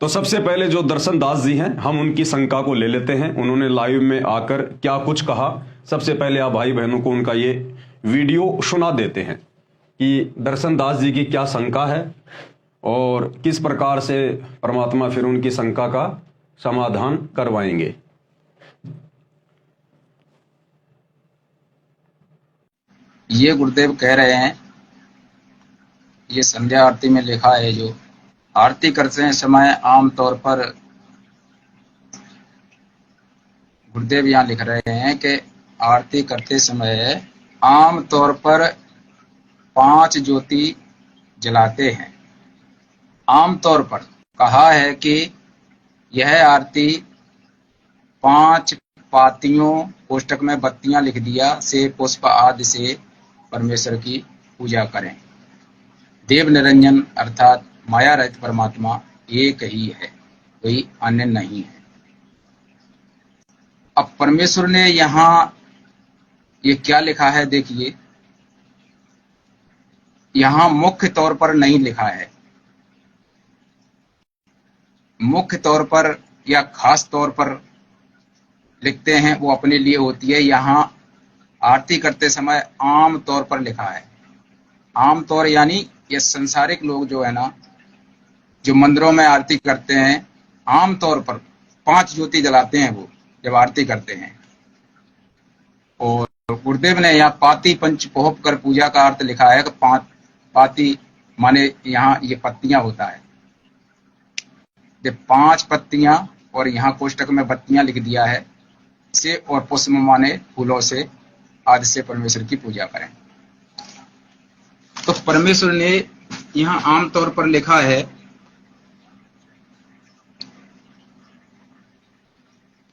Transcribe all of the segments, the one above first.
तो सबसे पहले जो दर्शन दास जी हैं, हम उनकी शंका को ले लेते हैं। उन्होंने लाइव में आकर क्या कुछ कहा, सबसे पहले आप भाई बहनों को उनका ये वीडियो सुना देते हैं कि दर्शन दास जी की क्या शंका है और किस प्रकार से परमात्मा फिर उनकी शंका का समाधान करवाएंगे। ये गुरुदेव कह रहे हैं, ये संध्या आरती में लिखा है, जो आरती करते समय आमतौर पर गुरुदेव यहाँ लिख रहे हैं कि आरती करते समय आमतौर पर 5 ज्योति जलाते हैं। आमतौर पर कहा है कि यह आरती 5 पातियों, कोष्टक में बत्तियां लिख दिया, से पुष्प आदि से परमेश्वर की पूजा करें। देव निरंजन अर्थात माया रहित परमात्मा एक ही है, कोई अन्य नहीं है। अब परमेश्वर ने यहाँ ये क्या लिखा है, देखिए, यहाँ मुख्य तौर पर नहीं लिखा है। मुख्य तौर पर या खास तौर पर लिखते हैं, वो अपने लिए होती है। यहाँ आरती करते समय आम तौर पर लिखा है। आम तौर यानी ये संसारिक लोग जो है ना, जो मंदिरों में आरती करते हैं, आम तौर पर 5 ज्योति जलाते हैं वो जब आरती करते हैं। और गुरुदेव ने यहाँ पाती पंच पोहप कर पूजा का अर्थ लिखा है कि 5 पाती माने यहाँ ये पत्तियां होता है, जब 5 पत्तियां, और यहाँ कोष्टक में बत्तियां लिख दिया है, से और पुष्प माने फूलों से आदि से परमेश्वर की पूजा करें। तो परमेश्वर ने यहाँ आमतौर पर लिखा है,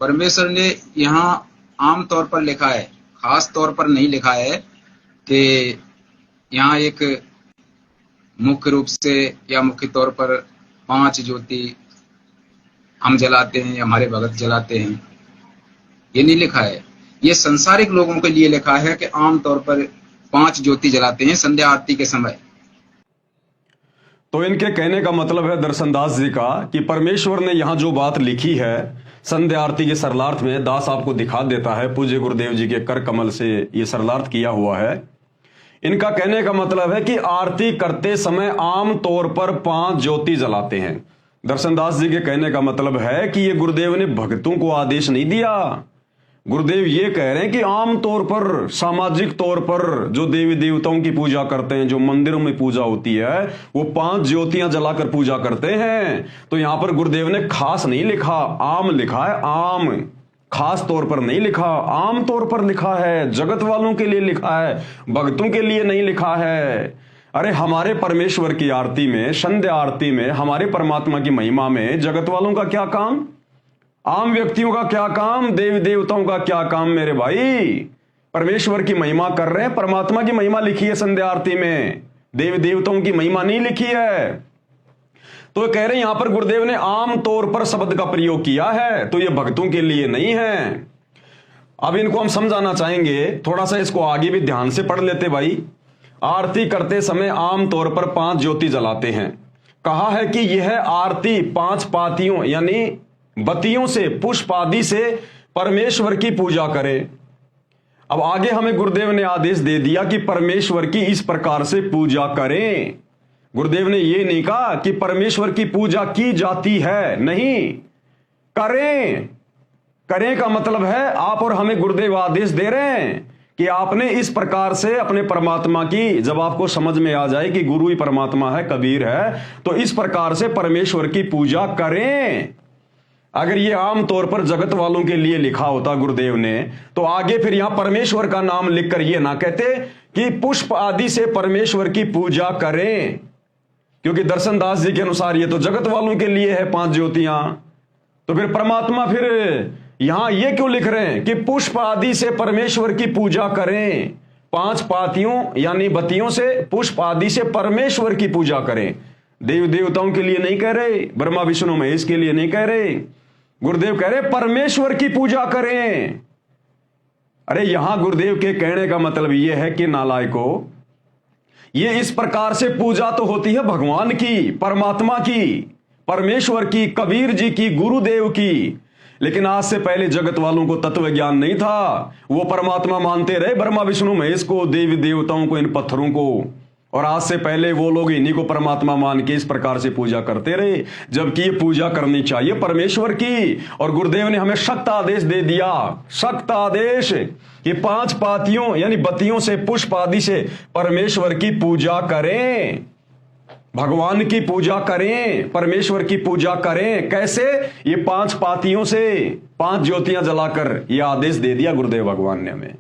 परमेश्वर ने यहाँ आमतौर पर लिखा है, खास तौर पर नहीं लिखा है कि यहाँ एक मुख्य रूप से या मुख्य तौर पर 5 ज्योति हम जलाते हैं या हमारे भगत जलाते हैं, ये नहीं लिखा है। ये संसारिक लोगों के लिए लिखा है कि आमतौर पर 5 ज्योति जलाते हैं संध्या आरती के समय। तो इनके कहने का मतलब है दर्शन दास जी का कि परमेश्वर ने यहां जो बात लिखी है संध्या आरती के सरलार्थ में, दास आपको दिखा देता है, पूज्य गुरुदेव जी के कर कमल से ये सरलार्थ किया हुआ है। इनका कहने का मतलब है कि आरती करते समय आम तौर पर 5 ज्योति जलाते हैं। दर्शन दास जी के कहने का मतलब है कि ये गुरुदेव ने भक्तों को आदेश नहीं दिया। गुरुदेव ये कह रहे हैं कि आम तौर पर, सामाजिक तौर पर जो देवी देवताओं की पूजा करते हैं, जो मंदिरों में पूजा होती है, वो 5 ज्योतियां जलाकर पूजा करते हैं। तो यहां पर गुरुदेव ने खास नहीं लिखा, आम लिखा है, आम, खास तौर पर नहीं लिखा, आम तौर पर लिखा है, जगत वालों के लिए लिखा है, भक्तों के लिए नहीं लिखा है। अरे हमारे परमेश्वर की आरती में, संध्या आरती में, हमारे परमात्मा की महिमा में जगत वालों का क्या काम, आम व्यक्तियों का क्या काम, देवी देवताओं का क्या काम मेरे भाई। परमेश्वर की महिमा कर रहे हैं, परमात्मा की महिमा लिखी है संध्या आरती में, देवी देवताओं की महिमा नहीं लिखी है। तो कह रहे हैं यहां पर गुरुदेव ने आम तौर पर शब्द का प्रयोग किया है, तो ये भक्तों के लिए नहीं है। अब इनको हम समझाना चाहेंगे, थोड़ा सा इसको आगे भी ध्यान से पढ़ लेते भाई। आरती करते समय आम तौर पर 5 ज्योति जलाते हैं। कहा है कि यह आरती 5 पातियों यानी बत्तियों से, पुष्प आदि से परमेश्वर की पूजा करें। अब आगे हमें गुरुदेव ने आदेश दे दिया कि परमेश्वर की इस प्रकार से पूजा करें। गुरुदेव ने यह नहीं कहा कि परमेश्वर की पूजा की जाती है, नहीं, करें। करें का मतलब है आप और हमें गुरुदेव आदेश दे रहे हैं कि आपने इस प्रकार से अपने परमात्मा की, जब आपको समझ में आ जाए कि गुरु ही परमात्मा है, कबीर है, तो इस प्रकार से परमेश्वर की पूजा करें। अगर ये आम तौर पर जगत वालों के लिए लिखा होता गुरुदेव ने, तो आगे फिर यहां परमेश्वर का नाम लिखकर ये ना कहते कि पुष्प आदि से परमेश्वर की पूजा करें, क्योंकि दर्शन दास जी के अनुसार ये तो जगत वालों के लिए है 5 ज्योतियां। तो फिर परमात्मा फिर यहां ये क्यों लिख रहे हैं कि पुष्प आदि से परमेश्वर की पूजा करें, 5 पातियों यानी बत्तियों से, पुष्प आदि से परमेश्वर की पूजा करें। देवी देवताओं के लिए नहीं कह रहे, ब्रह्मा विष्णु महेश के लिए नहीं कह रहे, गुरुदेव कह रहे परमेश्वर की पूजा करें। अरे यहां गुरुदेव के कहने का मतलब यह है कि नालायको, ये इस प्रकार से पूजा तो होती है भगवान की, परमात्मा की, परमेश्वर की, कबीर जी की, गुरुदेव की। लेकिन आज से पहले जगत वालों को तत्व ज्ञान नहीं था। वो परमात्मा मानते रहे, ब्रह्मा विष्णु महेश को, देवी देवताओं को, इन पत्थरों को। और आज से पहले वो लोग इन्हीं को परमात्मा मान के इस प्रकार से पूजा करते रहे, जबकि ये पूजा करनी चाहिए परमेश्वर की। और गुरुदेव ने हमें सख्त आदेश दे दिया, सख्त आदेश, कि 5 पातियों यानी बत्तियों से, पुष्प आदि से परमेश्वर की पूजा करें, भगवान की पूजा करें, परमेश्वर की पूजा करें। कैसे? ये 5 पातियों से, 5 ज्योतियां जलाकर, ये आदेश दे दिया गुरुदेव भगवान ने हमें।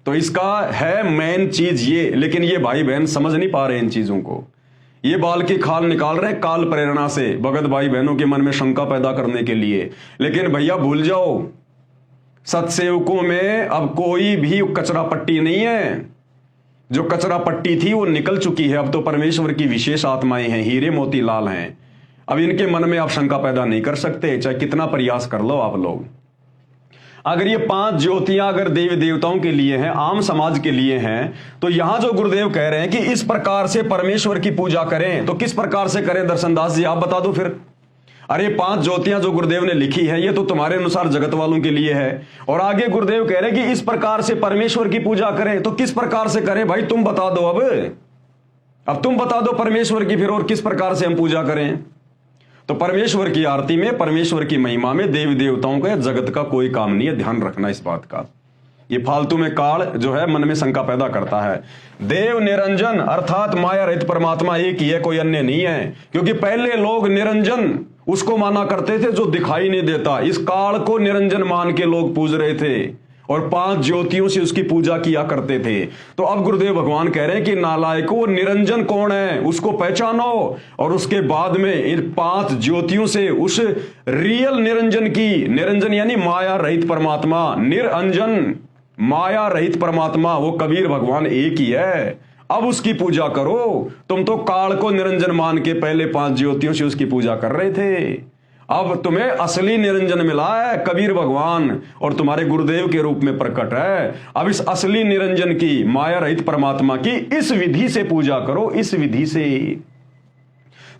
तो इसका है मेन चीज ये। लेकिन ये भाई बहन समझ नहीं पा रहे इन चीजों को। ये बाल की खाल निकाल रहे हैं काल प्रेरणा से, भगत भाई बहनों के मन में शंका पैदा करने के लिए। लेकिन भैया भूल जाओ, सत्सेवकों में अब कोई भी कचरा पट्टी नहीं है। जो कचरा पट्टी थी वो निकल चुकी है। अब तो परमेश्वर की विशेष आत्माएं हैं, हीरे मोती लाल हैं। अब इनके मन में आप शंका पैदा नहीं कर सकते, चाहे कितना प्रयास कर लो आप लोग। अगर ये 5 ज्योतियां अगर देवी देवताओं के लिए हैं, आम समाज के लिए हैं, तो यहां जो गुरुदेव कह रहे हैं कि इस प्रकार से परमेश्वर की पूजा करें, तो किस प्रकार से करें दर्शनदास जी, आप बता दो फिर। अरे 5 ज्योतियां जो गुरुदेव ने लिखी है, ये तो तुम्हारे अनुसार जगत वालों के लिए है। और आगे गुरुदेव कह रहे हैं कि इस प्रकार से परमेश्वर की पूजा करें, तो किस प्रकार से करें भाई, तुम बता दो। अब तुम बता दो परमेश्वर की फिर, और किस प्रकार से हम पूजा करें। तो परमेश्वर की आरती में, परमेश्वर की महिमा में देवी देवताओं का या जगत का कोई काम नहीं है, ध्यान रखना इस बात का। ये फालतू में काल जो है मन में शंका पैदा करता है। देव निरंजन अर्थात माया रहित परमात्मा एक ही है, कोई अन्य नहीं है। क्योंकि पहले लोग निरंजन उसको माना करते थे जो दिखाई नहीं देता। इस काल को निरंजन मान के लोग पूज रहे थे और 5 ज्योतियों से उसकी पूजा किया करते थे। तो अब गुरुदेव भगवान कह रहे हैं कि नालायकों, वो निरंजन कौन है उसको पहचानो, और उसके बाद में इन 5 ज्योतियों से उस रियल निरंजन की, निरंजन यानी माया रहित परमात्मा, निरंजन माया रहित परमात्मा, वो कबीर भगवान एक ही है। अब उसकी पूजा करो। तुम तो काल को निरंजन मान के पहले 5 ज्योतियों से उसकी पूजा कर रहे थे। अब तुम्हें असली निरंजन मिला है, कबीर भगवान, और तुम्हारे गुरुदेव के रूप में प्रकट है। अब इस असली निरंजन की, माया रहित परमात्मा की इस विधि से पूजा करो, इस विधि से।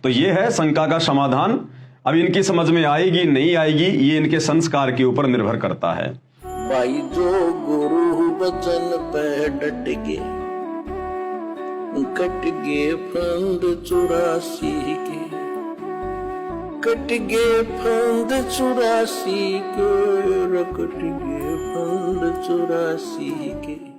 तो यह है शंका का समाधान। अब इनकी समझ में आएगी नहीं आएगी, ये इनके संस्कार के ऊपर निर्भर करता है। भाई जो गुरु वचन पे डट गे, कट गे फंद 84 के, कट गे फंद 84 के, कट गे फंद 84 के।